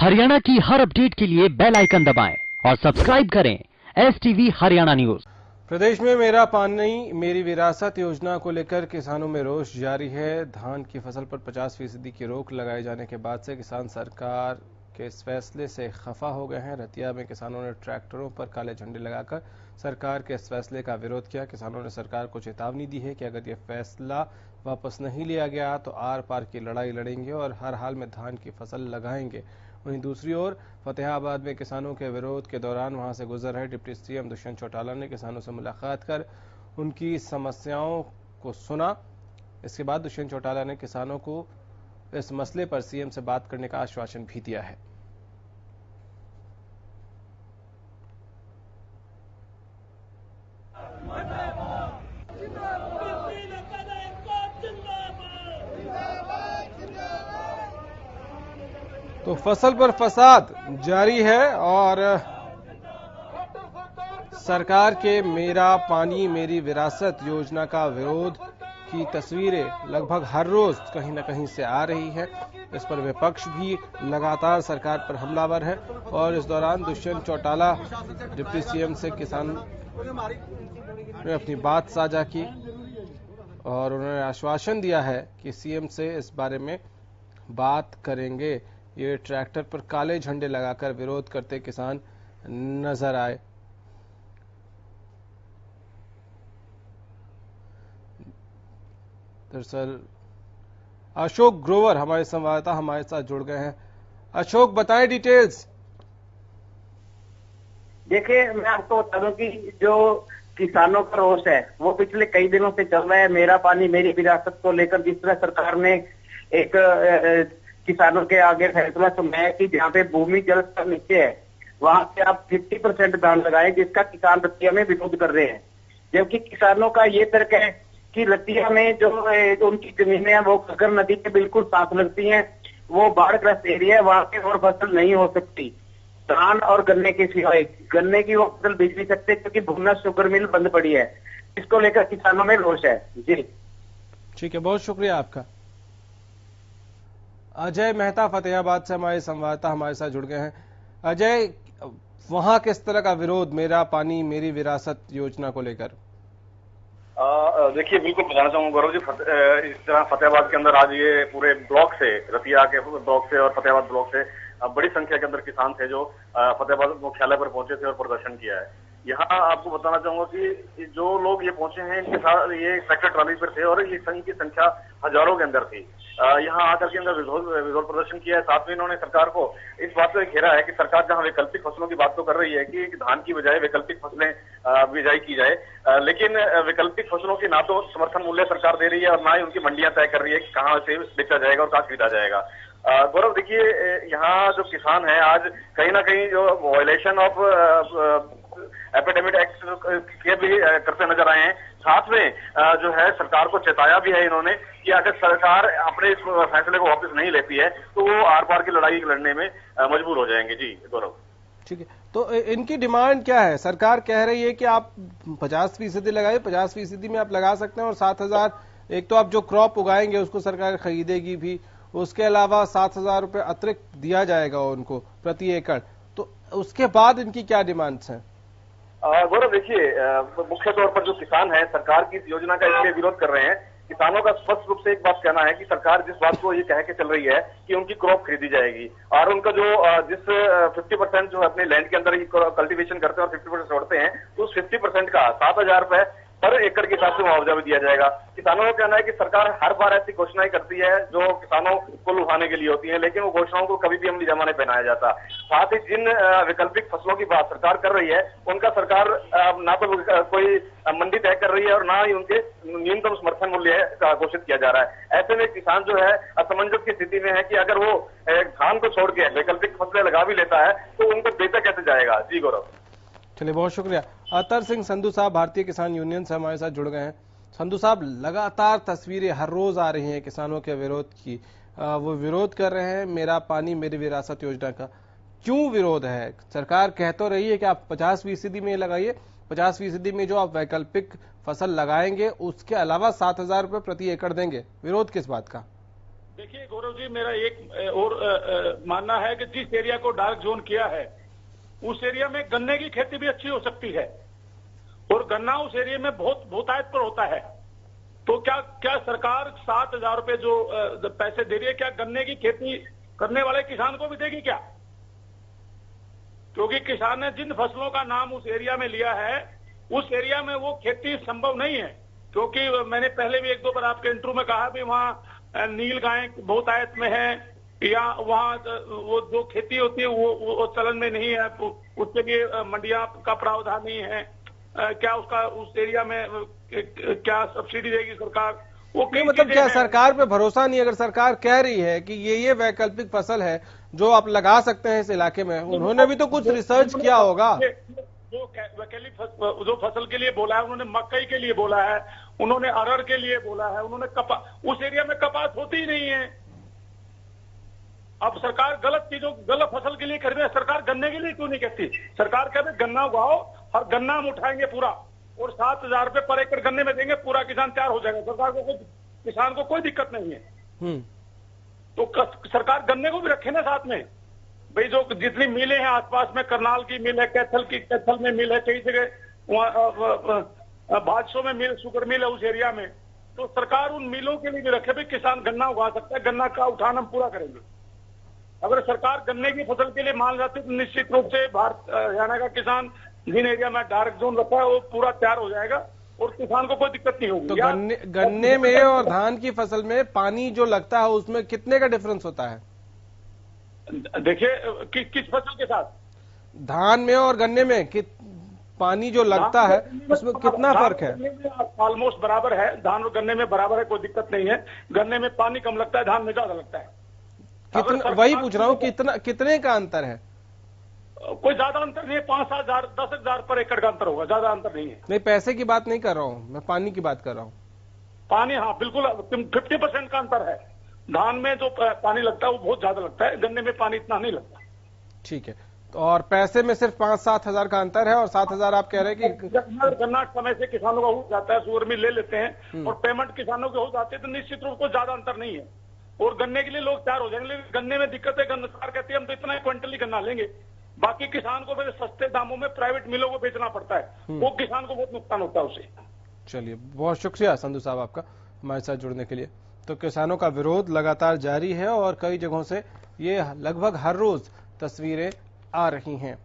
हरियाणा की हर अपडेट के लिए बेल आइकन दबाएं और सब्सक्राइब करें STV हरियाणा न्यूज। प्रदेश में मेरा पानी मेरी विरासत योजना को लेकर किसानों में रोष जारी है। धान की फसल पर 50% की रोक लगाए जाने के बाद से किसान सरकार के इस फैसले से खफा हो गए हैं। रतिया में किसानों ने ट्रैक्टरों पर काले झंडे लगाकर सरकार के इस फैसले का विरोध किया। किसानों ने सरकार को चेतावनी दी है कि अगर यह फैसला वापस नहीं लिया गया तो आर पार की लड़ाई लड़ेंगे और हर हाल में धान की फसल लगाएंगे। वहीं दूसरी ओर फतेहाबाद में किसानों के विरोध के दौरान वहां से गुजर रहे डिप्टी सीएम दुष्यंत चौटाला ने किसानों से मुलाकात कर उनकी समस्याओं को सुना। इसके बाद दुष्यंत चौटाला ने किसानों को इस मसले पर सीएम से बात करने का आश्वासन भी दिया है। तो फसल पर फसाद जारी है और सरकार के मेरा पानी मेरी विरासत योजना का विरोध की तस्वीरें लगभग हर रोज कहीं न कहीं से आ रही है। इस पर विपक्ष भी लगातार सरकार पर हमलावर है और इस दौरान दुष्यंत चौटाला डिप्टी सीएम से किसान ने अपनी बात साझा की और उन्होंने आश्वासन दिया है कि सीएम से इस बारे में बात करेंगे। ये ट्रैक्टर पर काले झंडे लगाकर विरोध करते किसान नजर आए। दरअसल अशोक ग्रोवर हमारे संवाददाता हमारे साथ जुड़ गए हैं। अशोक, बताएं डिटेल्स। देखिए, मैं आपको बता दूं कि जो किसानों का रोष है वो पिछले कई दिनों से चल रहा है। मेरा पानी मेरी विरासत को लेकर जिस तरह सरकार ने एक किसानों के आगे फैसला सुनाया कि जहाँ पे भूमि जल स्तर नीचे है वहां से आप 50% धान लगाएं, जिसका किसान रतिया में विरोध कर रहे हैं। जबकि किसानों का ये तर्क है कि रतिया में जो उनकी जमीनें हैं वो घग्गर नदी के बिल्कुल साथ लगती हैं, वो बाढ़ग्रस्त एरिया है, वहां पे और फसल नहीं हो सकती। धान और गन्ने के सिवाय गन्ने की वो फसल बेच नहीं सकते क्योंकि भुन्ना शुगर मिल बंद पड़ी है। इसको लेकर किसानों में रोष है। जी ठीक है, बहुत शुक्रिया आपका। अजय मेहता फतेहाबाद से हमारे संवाददाता हमारे साथ जुड़ गए हैं। अजय, वहां किस तरह का विरोध मेरा पानी मेरी विरासत योजना को लेकर? देखिए, बिल्कुल बताना चाहूंगा गौरव जी, इस तरह फतेहाबाद के अंदर आज ये पूरे ब्लॉक से, रतिया के ब्लॉक से और फतेहाबाद ब्लॉक से बड़ी संख्या के अंदर किसान थे जो फतेहाबाद मुख्यालय पर पहुंचे थे और प्रदर्शन किया है। यहाँ आपको बताना चाहूंगा कि जो लोग ये पहुंचे हैं इनके साथ ये ट्रैक्टर ट्रॉली पर थे और ये की संख्या हजारों के अंदर थी। यहाँ आकर के अंदर विरोध प्रदर्शन किया है। साथ में इन्होंने सरकार को इस बात से घेरा है कि सरकार जहाँ वैकल्पिक फसलों की बात तो कर रही है कि धान की बजाय वैकल्पिक फसलें बिजाई की जाए, लेकिन वैकल्पिक फसलों की ना तो समर्थन मूल्य सरकार दे रही है और ना ही उनकी मंडियां तय कर रही है कि कहाँ से बेचा जाएगा और कहाँ खरीदा जाएगा। गौरव, देखिए, यहाँ जो किसान है आज कहीं ना कहीं जो वायलेशन ऑफ एपिडेमिक एक्ट के भी करते नजर आए हैं। साथ में जो है सरकार को चेताया भी है इन्होंने कि अगर सरकार अपने इस फैसले को वापस नहीं लेती है तो वो आर पार की लड़ाई लड़ने में मजबूर हो जाएंगे। जी गौरव, ठीक है, तो इनकी डिमांड क्या है? सरकार कह रही है कि आप 50% लगाइए, 50% में आप लगा सकते हैं और 7,000, एक तो आप जो क्रॉप उगाएंगे उसको सरकार खरीदेगी भी, उसके अलावा 7,000 रुपए अतिरिक्त दिया जाएगा उनको प्रति एकड़। तो उसके बाद इनकी क्या डिमांड्स हैं? गौरव, देखिए, मुख्य तौर पर जो किसान है सरकार की इस योजना का इसलिए विरोध कर रहे हैं। किसानों का स्पष्ट रूप से एक बात कहना है कि सरकार जिस बात को ये कह के चल रही है कि उनकी क्रॉप खरीदी जाएगी और उनका जो जिस 50% जो अपने लैंड के अंदर कल्टीवेशन करते हैं और 50% छोड़ते हैं, तो उस 50% का 7,000 रुपए पर एकड़ के हिसाब से मुआवजा भी दिया जाएगा। किसानों का कहना है कि सरकार हर बार ऐसी घोषणाएं करती है जो किसानों को लुभाने के लिए होती है, लेकिन वो घोषणाओं को कभी भी अमली जामा नहीं पहनाया जाता। साथ ही जिन वैकल्पिक फसलों की बात सरकार कर रही है उनका सरकार ना तो कोई मंडी तय कर रही है और ना ही उनके न्यूनतम समर्थन मूल्य घोषित किया जा रहा है। ऐसे में किसान जो है असमंजस की स्थिति में है कि अगर वो धान को छोड़ के वैकल्पिक फसलें लगा भी लेता है तो उनको बेचा कैसे जाएगा। जी गौरव, चलिए, बहुत शुक्रिया। अतर सिंह संधू साहब भारतीय किसान यूनियन से हमारे साथ जुड़ गए हैं। संधू साहब, लगातार तस्वीरें हर रोज आ रही हैं किसानों के विरोध की। वो विरोध कर रहे हैं मेरा पानी मेरी विरासत योजना का। क्यों विरोध है? सरकार कह तो रही है कि आप 50% में लगाइए, 50% में जो आप वैकल्पिक फसल लगाएंगे उसके अलावा 7,000 रुपए प्रति एकड़ देंगे। विरोध किस बात का? देखिए गौरव जी, मेरा एक और मानना है कि जिस एरिया को डार्क जोन किया है उस एरिया में गन्ने की खेती भी अच्छी हो सकती है और गन्ना उस एरिया में बहुत बहुतायत पर होता है। तो क्या सरकार 7,000 रुपए जो पैसे दे रही है, क्या गन्ने की खेती करने वाले किसान को भी देगी क्या? क्योंकि किसान ने जिन फसलों का नाम उस एरिया में लिया है उस एरिया में वो खेती संभव नहीं है। क्योंकि मैंने पहले भी 1-2 बार आपके इंटरव्यू में कहा भी वहाँ नील गाय बहुतायत में है या वहाँ वो जो खेती होती है वो चलन में नहीं है, उसके लिए मंडिया का प्रावधान नहीं है। क्या उसका उस एरिया में क्या सब्सिडी देगी सरकार? वो नहीं, मतलब क्या सरकार पे भरोसा नहीं? अगर सरकार कह रही है कि ये वैकल्पिक फसल है जो आप लगा सकते हैं इस इलाके में, उन्होंने भी तो कुछ रिसर्च किया होगा। जो वैकल्पिक जो फसल के लिए बोला है, उन्होंने मकई के लिए बोला है, उन्होंने अरहर के लिए बोला है, उन्होंने उस एरिया में कपास होती ही नहीं है। अब सरकार गलत फसल के लिए कर रही है। सरकार गन्ने के लिए क्यों नहीं कहती? सरकार कहते गन्ना उगाओ और गन्ना हम उठाएंगे पूरा और 7,000 रुपए पर एकड़ गन्ने में देंगे, पूरा किसान तैयार हो जाएगा। सरकार को किसान को कोई दिक्कत नहीं है। तो सरकार गन्ने को भी रखे ना साथ में। भाई जो जितनी मिलें हैं आसपास में, करनाल की मिल है, कैथल में मिल है, कई जगह वहाँ भादसों में मिल, शुगर मिल है उस एरिया में, तो सरकार उन मिलों के लिए भी रखे। भाई किसान गन्ना उगा सकता है, गन्ना का उठान हम पूरा करेंगे। अगर सरकार गन्ने की फसल के लिए मान जाती तो निश्चित रूप से हरियाणा का किसान जिन एरिया में डार्क जोन रखा है वो पूरा तैयार हो जाएगा और किसान को कोई दिक्कत नहीं होगी। तो गन्ने में और धान की फसल में पानी जो लगता है उसमें कितने का डिफरेंस होता है? देखिए किस फसल के साथ? धान में और गन्ने में पानी जो लगता है उसमें कितना फर्क है? ऑलमोस्ट बराबर है, धान और गन्ने में बराबर है, कोई दिक्कत नहीं है। गन्ने में पानी कम लगता है, धान में ज्यादा लगता है। वही पूछ रहा हूँ, कितने का अंतर है? कोई ज्यादा अंतर नहीं है, 5-7 हजार 10,000 पर एकड़ का अंतर होगा, ज्यादा अंतर नहीं है। नहीं, पैसे की बात नहीं कर रहा हूँ मैं, पानी की बात कर रहा हूँ। पानी, हाँ बिल्कुल 50% का अंतर है। धान में जो पानी लगता है वो बहुत ज्यादा लगता है, गन्ने में पानी इतना नहीं लगता। ठीक है, तो और पैसे में सिर्फ 5-7 हजार का अंतर है और 7,000 आप कह रहे हैं कि गन्ना समय से किसानों का हो जाता है, शुगर मिल ले लेते हैं और पेमेंट किसानों के हो जाते हैं, तो निश्चित रूप से ज्यादा अंतर नहीं है और गन्ने के लिए लोग तैयार हो जाएंगे। लेकिन गन्ने में दिक्कत है, सरकार कहती है हम तो इतना क्विंटल ही गन्ना लेंगे, बाकी किसान को फिर सस्ते दामों में प्राइवेट मिलों को बेचना पड़ता है, वो किसान को बहुत नुकसान होता है उससे। चलिए, बहुत शुक्रिया संधू साहब आपका हमारे साथ जुड़ने के लिए। तो किसानों का विरोध लगातार जारी है और कई जगहों से ये लगभग हर रोज तस्वीरें आ रही हैं।